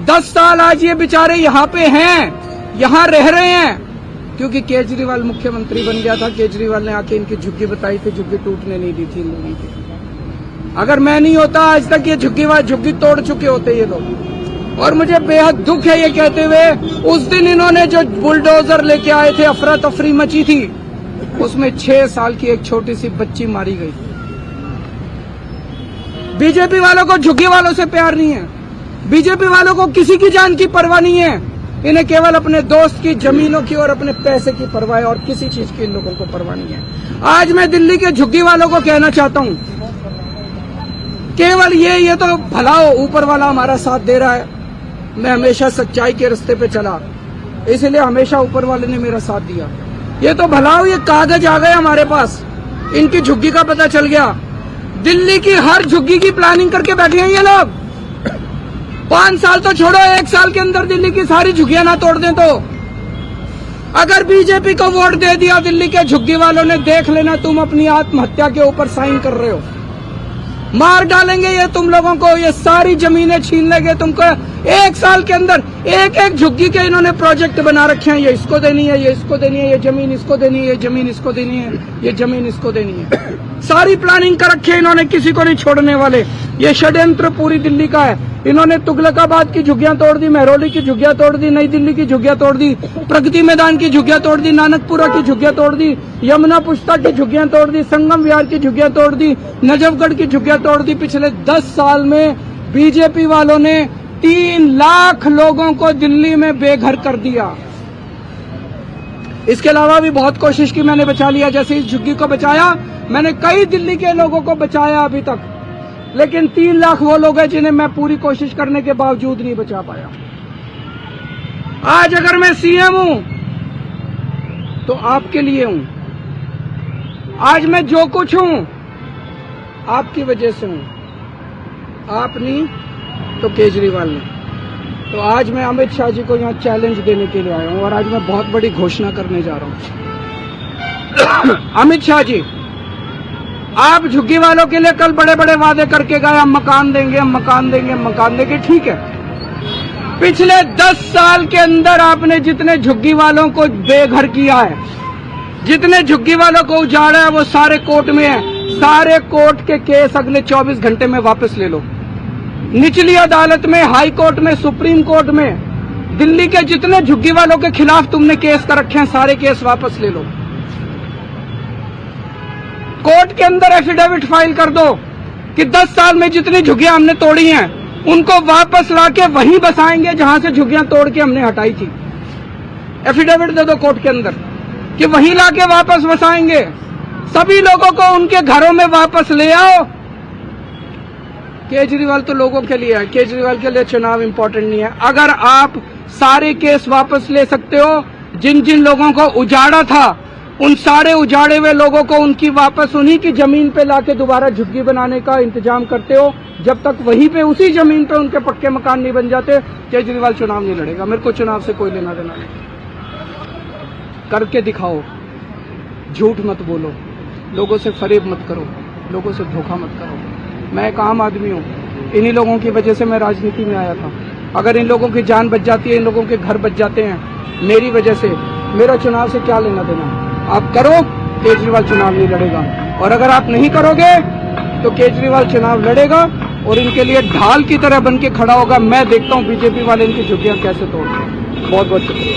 10 साल आज ये बेचारे यहाँ पे हैं, यहाँ रह रहे हैं, क्योंकि केजरीवाल मुख्यमंत्री बन गया था। केजरीवाल ने आके इनकी झुग्गी बताई थी, झुग्गी टूटने नहीं दी थी इन लोगों की। अगर मैं नहीं होता आज तक ये झुग्गी तोड़ चुके होते ये लोग। और मुझे बेहद दुख है ये कहते हुए, उस दिन इन्होंने जो बुलडोजर लेके आए थे, अफरा तफरी मची थी, उसमें 6 साल की एक छोटी सी बच्ची मारी गई। बीजेपी वालों को झुग्गी वालों से प्यार नहीं है, बीजेपी वालों को किसी की जान की परवाह नहीं है। इन्हें केवल अपने दोस्त की जमीनों की और अपने पैसे की परवाह है, और किसी चीज की इन लोगों को परवाह नहीं है। आज मैं दिल्ली के झुग्गी वालों को कहना चाहता हूं, केवल ये तो भला हो, ऊपर वाला हमारा साथ दे रहा है। मैं हमेशा सच्चाई के रास्ते पे चला, इसलिए हमेशा ऊपर वाले ने मेरा साथ दिया। ये तो भला हो, ये कागज आ गए हमारे पास, इनकी झुग्गी का पता चल गया। दिल्ली की हर झुग्गी की प्लानिंग करके बैठे हैं ये लोग। 5 साल तो छोड़ो, 1 साल के अंदर दिल्ली की सारी झुग्गियां ना तोड़ दें तो। अगर बीजेपी को वोट दे दिया दिल्ली के झुग्गी वालों ने, देख लेना तुम अपनी आत्महत्या के ऊपर साइन कर रहे हो। मार डालेंगे ये तुम लोगों को, ये सारी जमीनें छीन लेंगे तुमको। 1 साल के अंदर एक झुग्गी के इन्होंने प्रोजेक्ट बना रखे हैं, ये इसको देनी है, ये इसको देनी है, ये जमीन इसको देनी है, ये जमीन इसको देनी है, ये जमीन इसको देनी है। सारी प्लानिंग कर रखी है इन्होंने, किसी को नहीं छोड़ने वाले। ये षड्यंत्र पूरी दिल्ली का है। इन्होंने तुगलकाबाद की झुग्गियां तोड़ दी, महरौली की झुग्गियां तोड़ दी, नई दिल्ली की झुग्गियां तोड़ दी, प्रगति मैदान की झुग्गियां तोड़ दी, नानकपुरा की झुग्गियां तोड़ दी, यमुना पुष्ता की झुग्गियां तोड़ दी, संगम विहार की झुग्गियां तोड़ दी, नजफगढ़ की झुग्गियां तोड़ दी। पिछले 10 साल में बीजेपी वालों ने 3 लाख लोगों को दिल्ली में बेघर कर दिया। इसके अलावा भी बहुत कोशिश की मैंने, बचा लिया। जैसे इस झुग्गी को बचाया, मैंने कई दिल्ली के लोगों को बचाया अभी तक, लेकिन 3 लाख वो लोग हैं जिन्हें मैं पूरी कोशिश करने के बावजूद नहीं बचा पाया। आज अगर मैं सीएम हूं तो आपके लिए हूं। आज मैं जो कुछ हूं आपकी वजह से हूं, आप नहीं तो केजरीवाल ने। तो आज मैं अमित शाह जी को यहां चैलेंज देने के लिए आया हूं, और आज मैं बहुत बड़ी घोषणा करने जा रहा हूं। अमित शाह जी, आप झुग्गी वालों के लिए कल बड़े बड़े वादे करके गए, हम मकान देंगे, हम मकान देंगे, हम मकान देंगे। ठीक है, पिछले 10 साल के अंदर आपने जितने झुग्गी वालों को बेघर किया है, जितने झुग्गी वालों को उजाड़ा है, वो सारे कोर्ट में है। सारे कोर्ट के केस अगले 24 घंटे में वापस ले लो। निचली अदालत में, हाई कोर्ट में, सुप्रीम कोर्ट में, दिल्ली के जितने झुग्गी वालों के खिलाफ तुमने केस कर रखे हैं, सारे केस वापस ले लो। कोर्ट के अंदर एफिडेविट फाइल कर दो कि 10 साल में जितनी झुग्गियां हमने तोड़ी हैं, उनको वापस लाके वहीं बसाएंगे जहां से झुग्गियां तोड़ के हमने हटाई थी। एफिडेविट दे दो कोर्ट के अंदर कि वहीं लाके वापस बसाएंगे। सभी लोगों को उनके घरों में वापस ले आओ। केजरीवाल तो लोगों के लिए है, केजरीवाल के लिए चुनाव इंपॉर्टेंट नहीं है। अगर आप सारे केस वापस ले सकते हो, जिन जिन लोगों को उजाड़ा था, उन सारे उजाड़े हुए लोगों को उनकी वापस उन्हीं की जमीन पे लाके दोबारा झुग्गी बनाने का इंतजाम करते हो, जब तक वहीं पे उसी जमीन पे उनके पक्के मकान नहीं बन जाते, केजरीवाल चुनाव नहीं लड़ेगा। मेरे को चुनाव से कोई लेना देना नहीं। करके दिखाओ, झूठ मत बोलो, लोगों से फरेब मत करो, लोगों से धोखा मत करो। मैं एक आम आदमी हूँ, इन्हीं लोगों की वजह से मैं राजनीति में आया था। अगर इन लोगों की जान बच जाती है, इन लोगों के घर बच जाते हैं मेरी वजह से, मेरा चुनाव से क्या लेना देना। आप करो, केजरीवाल चुनाव नहीं लड़ेगा। और अगर आप नहीं करोगे तो केजरीवाल चुनाव लड़ेगा और इनके लिए ढाल की तरह बन के खड़ा होगा। मैं देखता हूँ बीजेपी वाले इनकी झुग्गियां कैसे तोड़ते हैं। बहुत बहुत शुक्रिया।